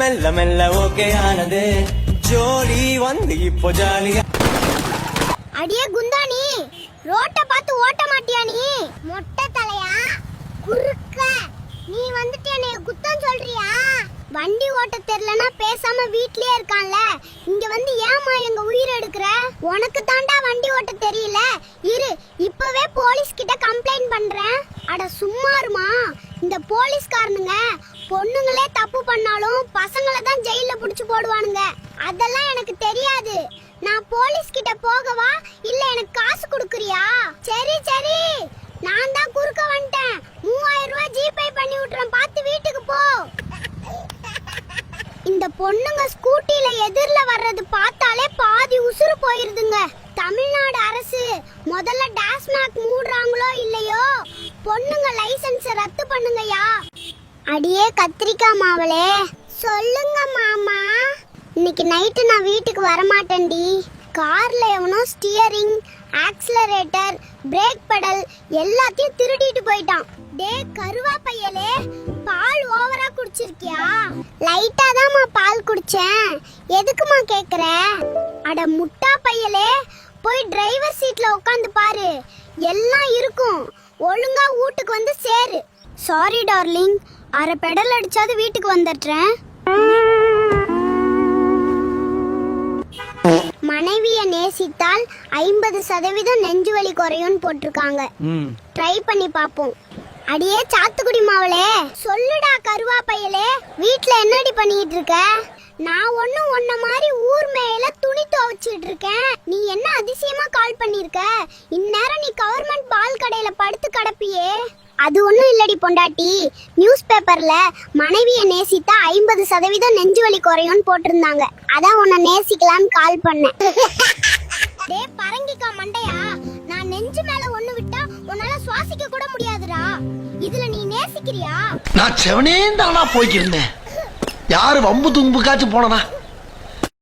மெல்ல மெல்ல ஓகே ஆனது ஜோடி வந்து இப்போ ஜாலியா. அடியே குந்தாணி, ரோட்ட பார்த்து ஓட்ட மாட்டியா நீ? மொட்டை தலையா குறுக்க நீ வந்துட்டு என்னைய குத்தம் சொல்றியா? வண்டி ஓட்ட தெரியலனா பேசாம வீட்லயே இருக்கான்ல, இங்க வந்து ஏமா எங்க உயிர் எடுக்கிற? உனக்கு தாண்டா வண்டி ஓட்ட தெரியல, இரு இப்பவே போலீஸ் கிட்ட கம்ப்ளைண்ட் பண்றேன். அட சும்மாருமா, இந்த போலீஸ்காரனுங்க பொண்ணுங்களே தப்பு பண்ணாலும் பசங்களை தான் ஜெயில புடிச்சு போடுவானுங்க. அதெல்லாம் எனக்கு தெரியாது. நான் போலீஸ் கிட்ட போகவா இல்ல எனக்கு காசு கொடுக்கறியா? சரி சரி, நான் தான் குறுக்க வந்துட்டேன். 3000 ரூபாய் ஜிபே பண்ணி விட்டுறேன், பார்த்து வீட்டுக்கு போ. இந்த பொண்ணுங்க ஸ்கூட்டில எதிர்ல வர்றது பார்த்தாலே பாதி உசுறு போயிருதுங்க. தமிழ்நாடு அரசு முதல்ல டாஸ்மாக் மூடுறாங்களோ இல்லையோ, பொண்ணுங்க லைசென்ஸ் ரத்து பண்ணுங்கயா. அடியே கத்திரிக்காய் மாவளே, சொல்லுங்க மாமா. இன்னைக்கு நைட்டு நான் வீட்டுக்கு வர மாட்டேன்டி. கார்ல எவனோ ஸ்டியரிங், ஆக்சிலரேட்டர், பிரேக் பெடல் எல்லாத்தையும் திருடிட்டு போயிட்டான். டே கருவா பையலே, பால் ஓவரா குடிச்சிருக்கியா? லைட்டா தான்மா பால் குடிச்சேன். எதுக்குமா கேக்குற? அட முட்டா பையலே, போய் டிரைவர் சீட்ல உட்காந்து பாரு, எல்லாம் இருக்கும். ஒழுங்கா வீட்டுக்கு வந்து சேரு. சாரி டார்லிங், அரை பெடல் அடிச்சாது வீட்டுக்கு வந்துடுறேன். மனைவியை நேசித்தால் 50% நெஞ்சுவலி குறையும் போட்டிருக்காங்க. ட்ரை பண்ணி பாப்போம். அடியே சாத்துக்குடி மாவளே, சொல்லுடா கருவா பையலே, வீட்ல என்னடி பண்ணிட்டு இருக்க? நான் ஒன்னும் உன்ன மாதிரி ஊர் மேல துணி துவைச்சிட்டு இருக்கேன். நீ என்ன அதிசயமா கால் பண்ணிருக்க? இந்நேரம் நீ கவர்மெண்ட் பால் கடையில படுத்து கிடப்பியே. அது ஒண்ணும் இல்லடி பொண்டாட்டி, நியூஸ் பேப்பர்ல மனைவியை நேசித்தா 50% நெஞ்சுவலி குறையும் போட்டிருந்தாங்க. அதான் உன்னை நேசிக்கலாம்னு கால் பண்ணேன். டே பரங்கிக்கா மண்டையா, நான் நெஞ்சு மேல ஒண்ணு விட்டா உன்னால சுவாசிக்க கூட முடியாதுடா. இதுல நீ நேசிக்கிறியா? நான் செவனே தானா போய்க்கிருந்தேன். யாரு வம்பு தும்புக்காச்சும் போனனா?